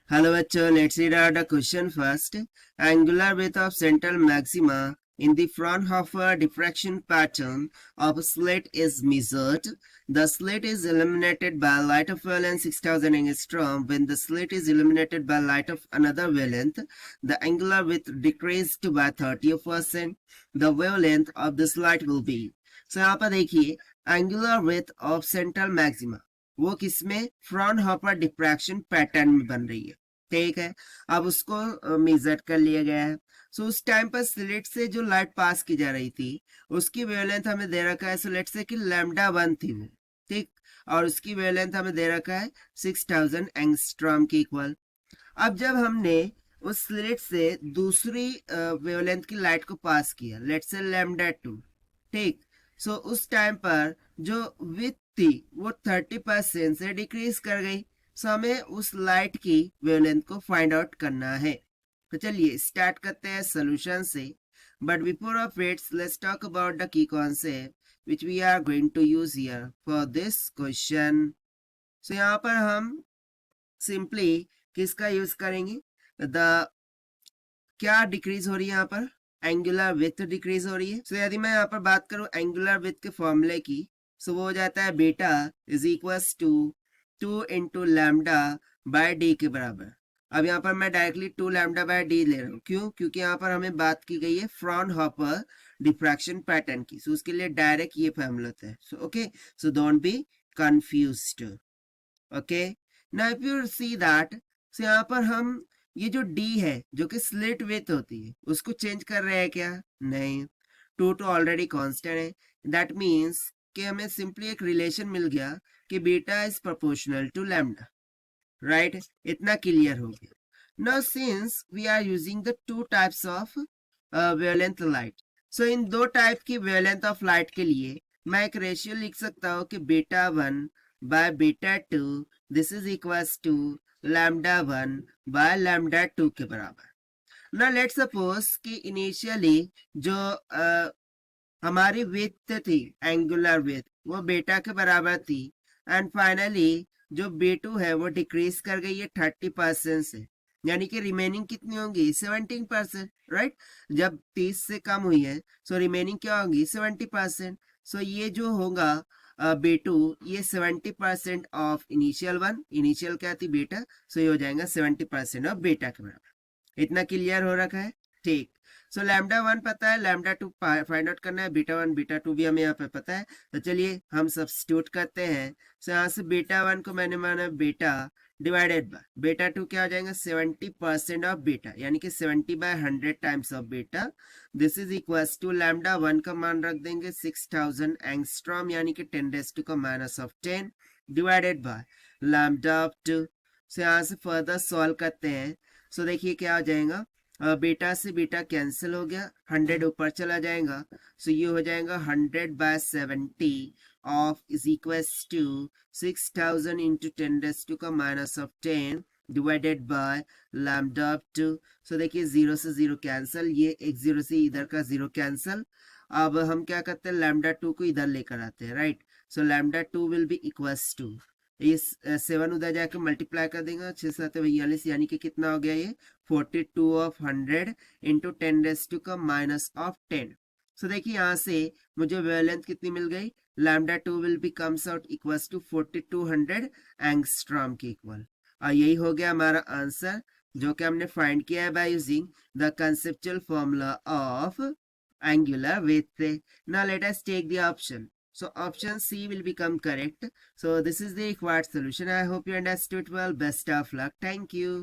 Hello bachcho, let's read out the question first. Angular width of central maxima in the Fraunhofer diffraction pattern of a slit is measured. The slit is illuminated by light of wavelength 6000 angstrom. When the slit is illuminated by light of another wavelength, the angular width decreased by 30%. The wavelength of this light will be. So यहाँ पर देखिए angular width of central maxima वो किसमें Fraunhofer diffraction pattern में बन रही है। ठीक है, अब उसको मेजर कर लिया गया है। सो उस टाइम पर स्लिट से जो लाइट पास की जा रही थी उसकी वेवलेंथ हमें दे रखा है। सो लेट्स से कि लैम्डा 1 थी वो, ठीक, और उसकी वेवलेंथ हमें दे रखा है 6000 एंगस्ट्रॉम के इक्वल। अब जब हमने उस स्लिट से दूसरी वेवलेंथ की लाइट को पास किया, लेट्स से लैम्डा 2, ठीक, सो उस टाइम पर जो विथ थी वो 30% से डिक्रीज कर गई। सो हमें उस लाइट की वेवलेंथ को फाइंड आउट करना है। तो चलिए स्टार्ट करते हैं सोल्यूशन से। But before of it's let's talk about the key concept which we are going to use here for this question. So यहाँ पर हम सिंपली किसका यूज करेंगे? द क्या डिक्रीज हो रही है यहाँ पर? एंगुलर विथ डिक्रीज हो रही है। सो यदि मैं यहाँ पर बात करूं एंगुलर विथ के फॉर्मूले की, सो वो हो जाता है beta is equals to 2 into lambda by D के बराबर। अब यहाँ पर मैं डायरेक्टली 2 लैम्डा बाय डी ले रहा हूँ। क्यों? क्योंकि यहाँ पर हमें बात की गई है फ्रॉनहोफर डिफ्रैक्शन पैटर्न की। सो उसके लिए डायरेक्ट ये फॉर्मूला होता है। So okay, so don't be confused. Okay, now if you see that, so यहाँ पर हम ये जो D है जो कि स्लिट विथ होती है उसको चेंज कर रहे हैं क्या? नहीं, 2 तो ऑलरेडी कांस्टेंट है। दैट मीन्स कि हमें सिंपली एक रिलेशन मिल गया कि beta is proportional to lambda, right? इतना क्लियर हो गया। Now since we are using the two types of wavelength light, so इन दो टाइप की वेवलेंथ ऑफ लाइट के लिए मैं एक रेशियो लिख सकता हूँ कि beta 1 by beta 2 this is equals to lambda 1 by lambda 2 के बराबर। ना लेट सपोज कि इनिशियली जो हमारी विड्थ थी, एंगुलर विड्थ, वो बीटा के बराबर थी एंड फाइनली जो B2 है वो डिक्रीज कर गई है 30% से, यानी कि रिमेनिंग कितनी होगी? 17%, राइट? जब 30 से कम हुई है सो रिमेनिंग क्या होगी? 70%। सो ये जो होगा B2, ये 70% ऑफ इनिशियल वन, इनिशियल क्या थी? बीटा, सो ये हो जाएगा 70% ऑफ बीटा के बराबर। इतना क्लियर हो रखा है? ठीक। सो लैम्डा 1 पता है, लैम्डा 2 फाइंड आउट करना है, बीटा 1 बीटा 2 भी हमें यहाँ पे पता है। तो चलिए हम सब्स्टिट्यूट करते हैं। सो यहाँ से बीटा 1 को मैंने माना बीटा डिवाइडेड बाय बीटा 2, क्या हो जाएगा? 70% ऑफ बीटा, यानी कि 70/100 times of beta. This is equals to lambda 1 का मान रख देंगे 6000 एंगस्ट्रॉम, यानी कि 10⁻⁻10 डिवाइडेड बाय लैम्डा ऑफ 2। सो यहाँ से फर्दर सॉल्व करते हैं। सो देखिए क्या हो जाएगा, बीटा से बीटा कैंसिल हो गया, 100 ऊपर चला जाएगा। सो ये हो जाएगा 100/70 of is equals to 6000 into 10⁻⁻10 divided by lambda of 2। So देखिए 0 से 0 कैंसिल, ये एक 0 से इधर का 0 कैंसिल। अब हम क्या करते हैं, लैम्डा 2 को इधर लेकर आते हैं, right? So lambda 2 will be equals to, इस 7 उधर जाकर मल्टीप्लाई कर देगा, 6 7 42, यानी कि कितना हो गया ये 42 ऑफ 100 इंटू 10⁻⁻10। सो देखिए यहाँ से मुझे वेवलेंथ कितनी मिल गई? Lambda 2 will be comes out equals to 4200 angstrom के इक्वल। और यही हो गया हमारा आंसर, जो कि हमने फाइंड किया है by using the conceptual formula of angular width. Now let us take the option. So option C will become correct. So this is the required solution. I hope you understood well. Best of luck. Thank you.